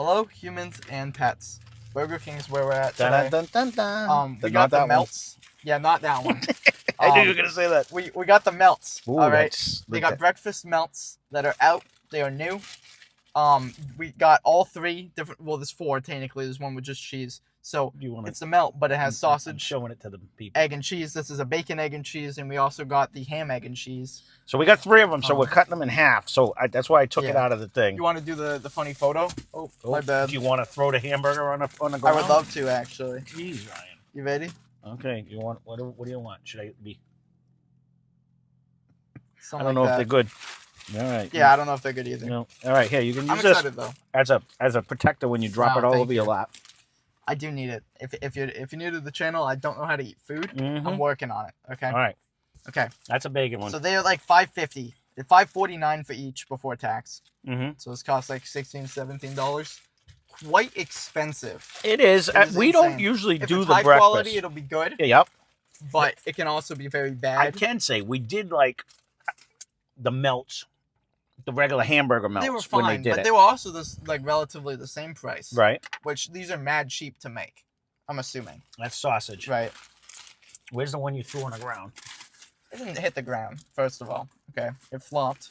Hello, humans and pets. Burger King is where we're at Dun, today. dun, dun, dun. We got the melts. Yeah, not that one. I knew you were gonna say that. We got the melts. Ooh, all right. that's They got breakfast melts that are out. They are new. We got all three different. Well, there's four technically. There's one with just cheese. So it's a melt, but it has sausage. I'm showing it to the people. Egg and cheese. This is a bacon, egg, and cheese, and we also got the ham, egg, and cheese. So we got three of them. So we're cutting them in half. So that's why I took it out of the thing. You want to do the funny photo? Oh, my bad. Do you want to throw the hamburger on the ground? I would love to actually. Jeez, Ryan. You ready? Okay. You want what do you want? Should I be? Something I don't know if they're good. All right. Yeah, I don't know if they're good either. No. All right. Here, you can use I'm excited though. as a protector when you drop it all over your lap. I do need it. If you're new to the channel, I don't know how to eat food. I'm working on it. Okay. All right. Okay. That's a bacon one. So they are like $5.50. They're $5.49 for each before tax. So this costs like $16, $17. Quite expensive. It is. We don't usually do the breakfast. High quality, it'll be good. Yep. But it can also be very bad. I can say we did like the melts, the regular hamburger melts. They were fine, when they did but they were also relatively the same price. Right. Which these are mad cheap to make. I'm assuming. That's sausage. Right. Where's the one you threw on the ground? It didn't hit the ground. First of all, okay, it flopped,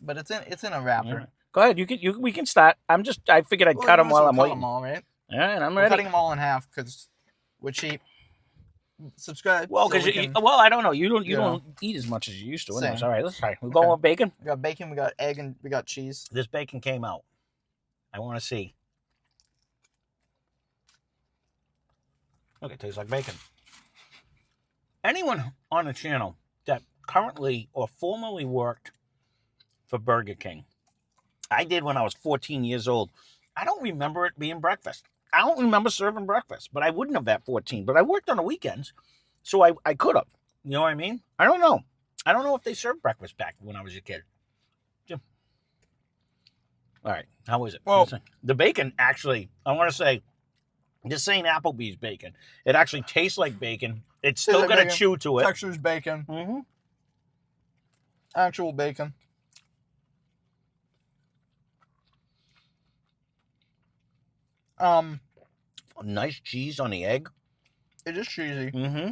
but it's in a wrapper. Right. Go ahead. We can start. I figured I'd cut them while I'm waiting. Them all, right? All right, I'm ready. ready. Cutting them all in half because we're cheap. Subscribe. Well, because I don't know. You don't eat as much as you used to. Anyways. All right, let's try. We're going with bacon. We got bacon. We got egg, and we got cheese. This bacon came out. I want to see. Look, it tastes like bacon. Anyone on the channel that currently or formerly worked for Burger King, I did when I was 14 years old. I don't remember it being breakfast. I don't remember serving breakfast, but I wouldn't have at 14. But I worked on the weekends, so I could have. You know what I mean? I don't know. I don't know if they served breakfast back when I was a kid. Jim. All right. How was it? Well, the bacon actually, I want to say, this ain't Applebee's bacon. It actually tastes like bacon. It's still got a chew to it. Texture's bacon. Mm-hmm. Actual bacon. Nice cheese on the egg. It is cheesy. Mm-hmm.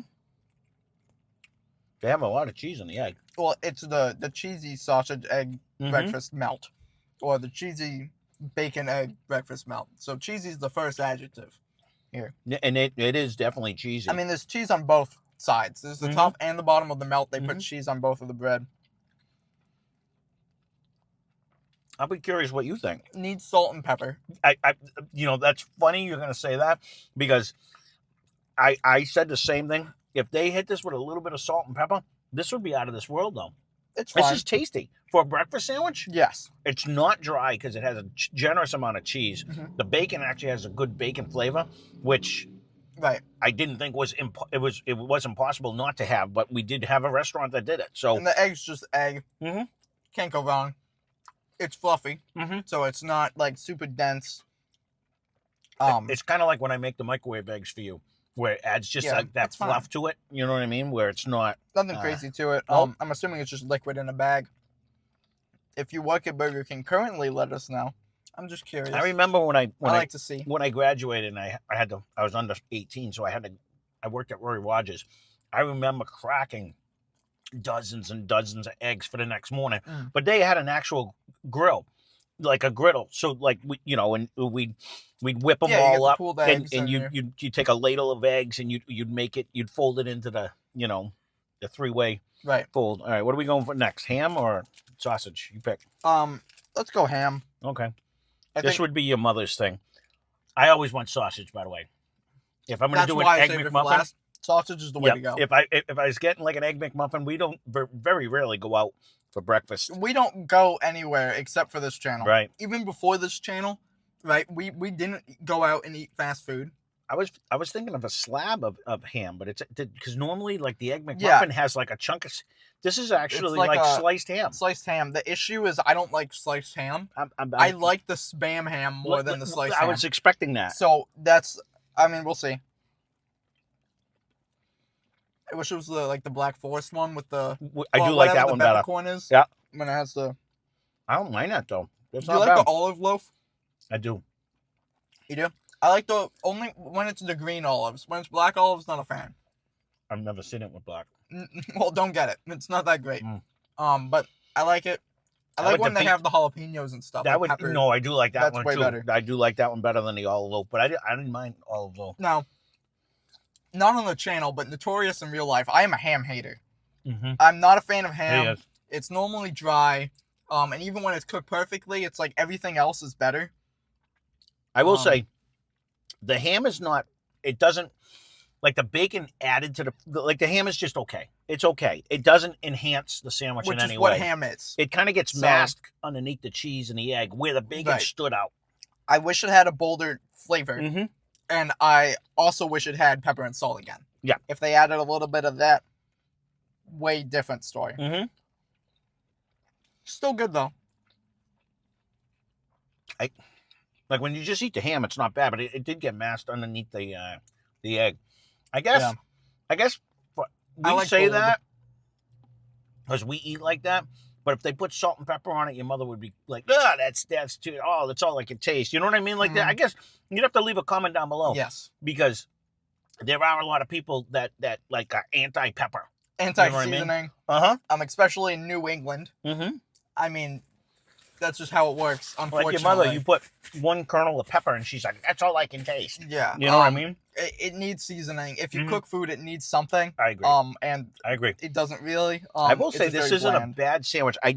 They have a lot of cheese on the egg. Well, it's the cheesy sausage egg breakfast melt, or the cheesy bacon egg breakfast melt. So cheesy is the first adjective here. And it is definitely cheesy. I mean, there's cheese on both sides. There's the top and the bottom of the melt. They put cheese on both of the bread. I'll be curious what you think. Needs salt and pepper. That's funny you're going to say that because I said the same thing. If they hit this with a little bit of salt and pepper, this would be out of this world, though. It's fine. This is tasty. For a breakfast sandwich? Yes. It's not dry because it has a generous amount of cheese. The bacon actually has a good bacon flavor, which I didn't think it was impossible not to have, but we did have a restaurant that did it. So and the egg's just egg. Can't go wrong. It's fluffy, so it's not like super dense. It's kind of like when I make the microwave eggs for you, where it adds just like that fluff to it. You know what I mean? Where it's not nothing crazy to it. I'm assuming it's just liquid in a bag. If you work at Burger King currently, let us know. I'm just curious. I remember when I like to see when I graduated and I was under 18, so I worked at Roy Rogers. I remember cracking dozens and dozens of eggs for the next morning, but they had an actual grill, like a griddle. So like and we'd whip them all up, and you take a ladle of eggs and you'd fold it into the the three-way fold. All right, what are we going for next? Ham or sausage? You pick. Let's go ham. Okay. This would be your mother's thing. I always want sausage, by the way. If I'm going to do an egg McMuffin, sausage is the way to go. If I was getting like an egg McMuffin, we don't very rarely go out for breakfast. We don't go anywhere except for this channel. Right. Even before this channel, we didn't go out and eat fast food. I was thinking of a slab of ham, but it's because normally like the egg McMuffin has like a chunk of. This is actually like sliced ham. Sliced ham. The issue is I don't like sliced ham. I like the Spam ham more than the sliced ham. I was expecting that. So we'll see. I wish it was the Black Forest one with the. I do like that one better. Corn is. Yeah. When it has the. I don't mind that though. Do you like the olive loaf? I do. You do? I like the only when it's the green olives. When it's black olives, not a fan. I've never seen it with black. Well, don't get it. It's not that great. But I like it. I like when they have the jalapenos and stuff. That like would pepper. no, I do like that That's one way too. better. I do like that one better than the olive oil, but I didn't mind olive oil. Now, not on the channel, but notorious in real life, I am a ham hater. Mm-hmm. I'm not a fan of ham. Yes. It's normally dry, and even when it's cooked perfectly, it's like everything else is better. I will say, the ham is not. It doesn't like the bacon added to the ham is just okay. It's okay. It doesn't enhance the sandwich in any way. Which is what ham is. It kind of gets masked underneath the cheese and the egg where the bacon stood out. I wish it had a bolder flavor. Mm-hmm. And I also wish it had pepper and salt again. Yeah. If they added a little bit of that, way different story. Mm-hmm. Still good though. Like when you just eat the ham, it's not bad, but it did get masked underneath the egg. I guess we say that because we eat like that. But if they put salt and pepper on it, your mother would be like, "Ah, that's too. Oh, that's all I can taste." You know what I mean? Like that. I guess you'd have to leave a comment down below. Yes, because there are a lot of people that like are anti-pepper, anti-seasoning. You know what I mean? Especially in New England. Mm-hmm. I mean, that's just how it works. Unfortunately, like your mother, you put one kernel of pepper, and she's like, "That's all I can taste." Yeah, you know what I mean? It needs seasoning. If you cook food, it needs something. I agree. And I agree. It doesn't really. I will say this isn't a bad sandwich. I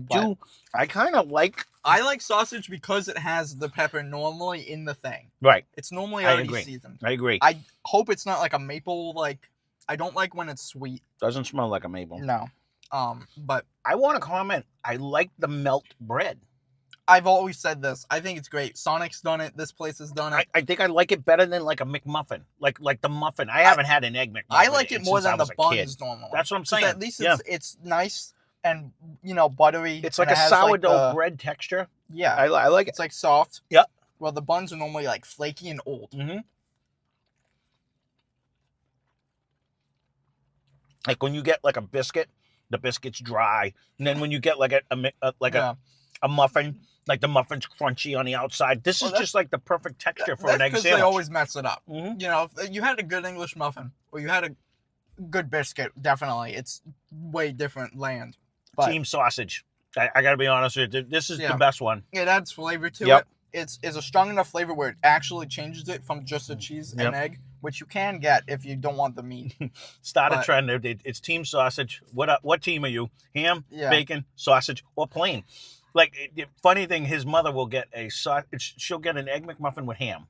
kind of like. I like sausage because it has the pepper normally in the thing. Right. It's normally already seasoned. I agree. I hope it's not like a maple. Like I don't like when it's sweet. Doesn't smell like a maple. No. But I want to comment. I like the melt bread. I've always said this. I think it's great. Sonic's done it. This place has done it. I think I like it better than like a McMuffin. Like the muffin. I haven't had an egg McMuffin. I like it more than the buns normally. That's what I'm saying. At least it's nice and buttery. It's like a sourdough bread texture. Yeah. I like it. It's like soft. Yeah. Well, the buns are normally like flaky and old. Mm-hmm. Like when you get like a biscuit, the biscuit's dry, and then when you get like a muffin, like the muffin's crunchy on the outside. This is just like the perfect texture for an egg sandwich. Because they always mess it up. Mm-hmm. You know, if you had a good English muffin or you had a good biscuit, definitely it's way different land. But Team sausage. I got to be honest with you. This is the best one. It adds flavor to it. It's a strong enough flavor where it actually changes it from just a cheese and egg, which you can get if you don't want the meat. Start a trend. It's team sausage. What team are you? Ham, bacon, sausage, or plain? Like, funny thing, his mother will get she'll get an egg McMuffin with ham.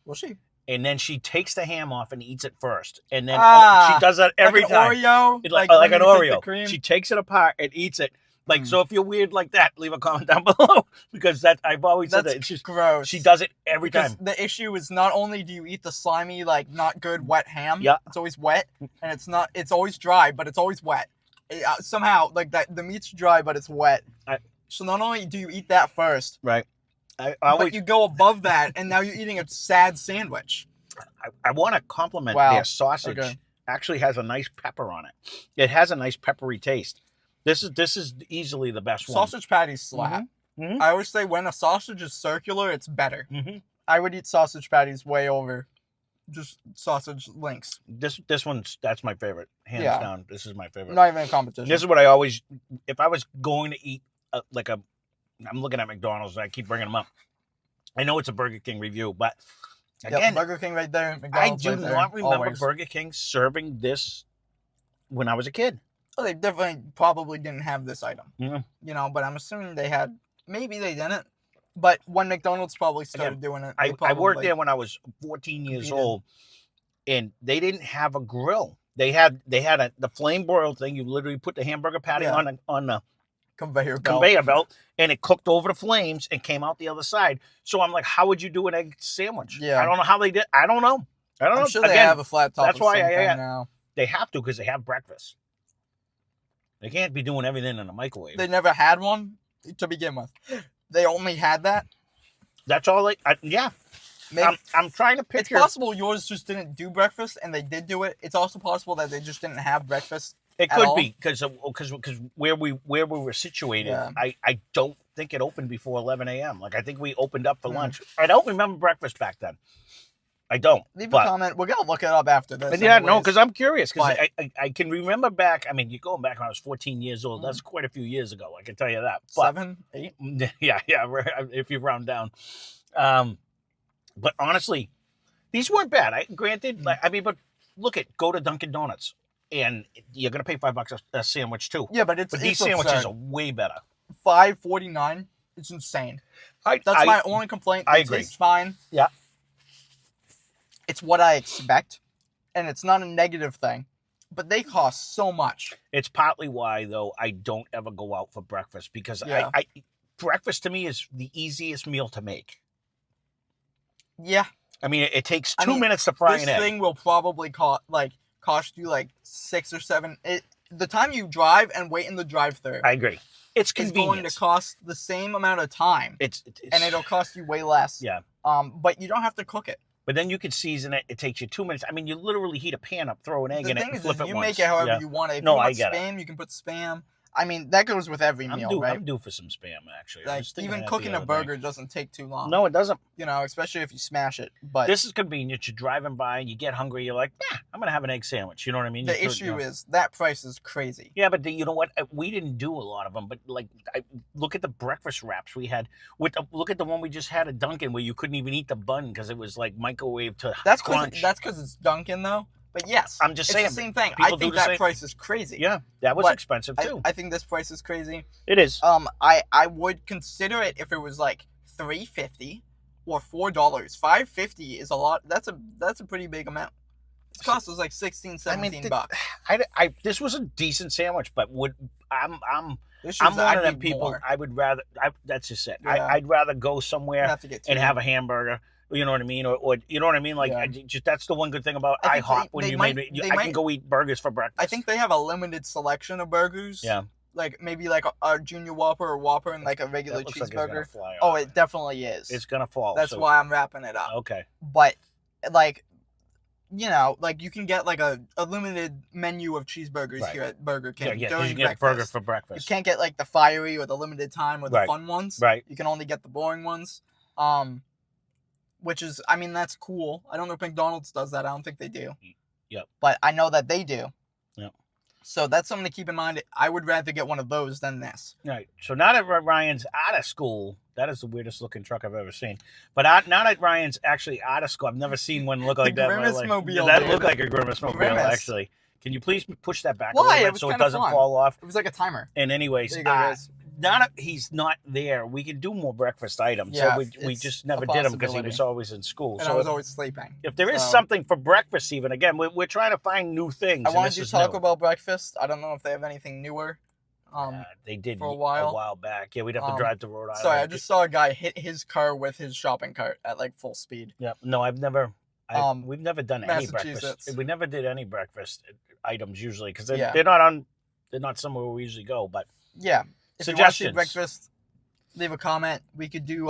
Will she? And then she takes the ham off and eats it first. And then she does that every time. Oreo? Like an Oreo. She takes it apart and eats it. Like, so if you're weird like that, leave a comment down below. Because I've always said that. It's just gross. She does it every time. The issue is not only do you eat the slimy, like, not good wet ham. Yeah. It's always wet. And it's always dry, but it's always wet. Somehow, like, the meat's dry, but it's wet. So not only do you eat that first. Right. But you go above that, and now you're eating a sad sandwich. I want to compliment their sausage. Okay. Actually has a nice pepper on it. It has a nice peppery taste. This is easily the best one. Sausage patties slap. Mm-hmm. I always say when a sausage is circular, it's better. Mm-hmm. I would eat sausage patties way over just sausage links. That's my favorite, hands down. This is my favorite. Not even a competition. This is what I always, if I was going to eat I'm looking at McDonald's and I keep bringing them up. I know it's a Burger King review, but again, Burger King right there. McDonald's I do not remember Burger King serving this when I was a kid. Well, they definitely probably didn't have this item. Mm-hmm. You know, but I'm assuming they had. Maybe they didn't. But when McDonald's probably started doing it, I worked there when I was 14 years old, and they didn't have a grill. They had the flame broiled thing. You literally put the hamburger patty on the conveyor belt, and it cooked over the flames and came out the other side. So I'm like, how would you do an egg sandwich? Yeah, I don't know how they did. I don't know. I'm sure they have a flat top. That's why now. They have to because they have breakfast. They can't be doing everything in a microwave. They never had one to begin with. They only had that. That's all. Maybe, I'm trying to picture. It's possible yours just didn't do breakfast, and they did do it. It's also possible that they just didn't have breakfast It at could all? be because where we were situated, Yeah. I don't think it opened before 11 a.m. Like I think we opened up for Hmm. lunch. I don't remember breakfast back then. I don't. Leave a But comment. We're gonna look it up after this. and yeah, no, anyways. because I'm curious because But- I can remember back. I mean, you're going back when I was 14 years old. That's quite a few years ago. I can tell you that. But 7, 8. yeah, if you round down. But honestly, these weren't bad. Granted, like I mean, but go to Dunkin' Donuts, and you're gonna pay $5 a sandwich too. Yeah, but But these sandwiches are way better. $5.49. It's insane. That's my only complaint. I It agree. tastes fine. Yeah. It's what I expect, and it's not a negative thing. But they cost so much. It's partly why though I don't ever go out for breakfast because Yeah. breakfast to me is the easiest meal to make. Yeah. I mean, it takes 2 minutes to fry an This egg. thing will probably cost you like 6 or 7. The time you drive and wait in the drive-thru. I agree. It's is convenient. going to cost the same amount of time, and it'll cost you way less. Yeah. But you don't have to cook it. But then you can season it. It takes you 2 minutes. I mean, you literally heat a pan up, throw an egg in it, and flip it you once. make it however Yeah. you want it. If No, you I want get it. spam, you can put spam. I mean, that goes with every meal, right? I'm due for some spam, actually. I Like, was thinking even that the cooking a other day. burger doesn't take too long. No, it doesn't. You know, especially if you smash it. But This is convenient. You're driving by, you get hungry, you're like, I'm going to have an egg sandwich. You know what I mean? the issue is that price is crazy. Yeah, but you know what? We didn't do a lot of them. But like, look at the breakfast wraps we had. Look at the one we just had at Dunkin' where you couldn't even eat the bun because it was like microwave to That's crunch. because it's Dunkin' though. But yes, I'm just saying, it's the same thing. people I do think the that same- price is crazy. Yeah, that was But expensive too. I think this price is crazy. It is. I would consider it if it was like $3.50 or $4. $5.50 is a lot. That's a pretty big amount. This cost us like 16, 17 bucks. This was a decent sandwich, but I'm This one shows of I'd them need people. more. I would rather. That's just it. Yeah. I'd rather go You somewhere have to get and two. have a hamburger. You know what I mean, or you know what I mean. Like, Yeah. that's the one good thing about I think IHOP. When they you might- made it, they I might- can go eat burgers for breakfast. I think they have a limited selection of burgers. Yeah. Like maybe like a junior Whopper or Whopper and like a regular That looks like it's gonna cheeseburger. fly Oh, off. it definitely is. It's gonna fall. That's so- why I'm wrapping it up. Okay. But like, you know, like you can get like a limited menu of cheeseburgers Right. here at Burger King Yeah. during You can get a breakfast. burger for You breakfast. can't get like the fiery or the limited time or the Right. fun ones. Right. You can only get the boring ones. Which is, I mean, that's cool. I don't know if McDonald's does that. I don't think they do. Yep. But I know that they do. Yep. So that's something to keep in mind. I would rather get one of those than this. Right. So now that Ryan's out of school, that is the weirdest looking truck I've ever seen. But now that Ryan's actually out of school, I've never seen one look like that. in my life. Grimace-mobile, That dude. looked like a Grimace-mobile, Grimace. actually. Can you please push that back a Why? little It bit was so it kinda doesn't fun. fall off? It was like a timer. And anyways, There you go, guys. now that he's not there, we can do more breakfast items. Yeah, so we it's just never a did them because he possibility. was always in school. And so I was always sleeping. if there is so- something for breakfast, even again, we're trying to find new things. I and wanted this to is talk new. about breakfast. I don't know if they have anything newer. They did for a while. back. Yeah, we'd have to drive to Rhode Island. Sorry, I just saw a guy hit his car with his shopping cart at like full speed. Yeah, no, we've never done any breakfast. Massachusetts. We never did any breakfast items usually because they're, Yeah. they're not somewhere we usually go. But Yeah. If you want to see Suggestions. breakfast, leave a comment. We could do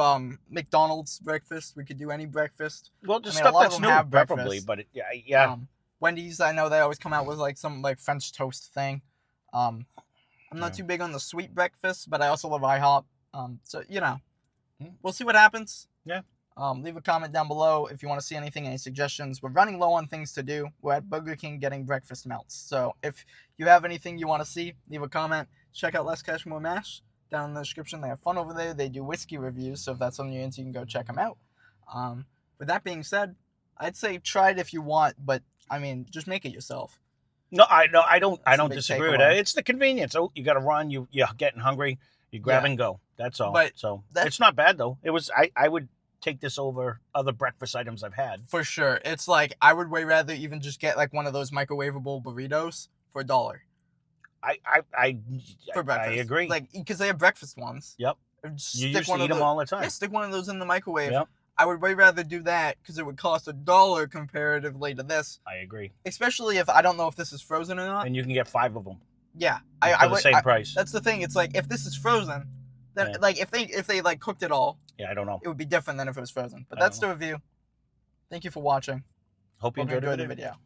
McDonald's breakfast. We could do any breakfast. well, just I mean, a stuff lot of that's them new, have preferably. breakfast. But yeah. Wendy's, I know they always come out with like some like French toast thing. I'm not Yeah. too big on the sweet breakfast, but I also love IHOP. So you know, Hmm. we'll see what happens. Yeah. Leave a comment down below if you want to see anything, any suggestions. We're running low on things to do. We're at Burger King getting breakfast melts. So if you have anything you want to see, leave a comment. Check out Less Cash More Mash down in the description. They have fun over there. They do whiskey reviews, so if that's something you're into, you can go check them out. With that being said, I'd say try it if you want, but I mean, just make it yourself. No, I don't That's a big disagree with takeaway. that. It's the convenience. Oh, you got to run. You're getting hungry. You grab Yeah. and go. That's all. But so that's- it's not bad though. It was. I would take this over other breakfast items I've had. For sure. It's like, I would way rather even just get like one of those microwavable burritos for $1 for breakfast. I agree. Like, because they have breakfast ones. Yep. Just You stick used to one eat of them those- all the time. Yeah, stick one of those in the microwave. Yep. I would way rather do that because it would cost $1 comparatively to this. I agree. Especially if I don't know if this is frozen or not. And you can get 5 of them Yeah, for I the would. same price. That's the thing. It's like, if this is frozen, then Yeah. like if they like cooked it all, Yeah, I don't know. it would be different than if it was frozen. But I that's don't the review. Thank you for watching. Hope you Hope you enjoyed enjoyed the the video. video.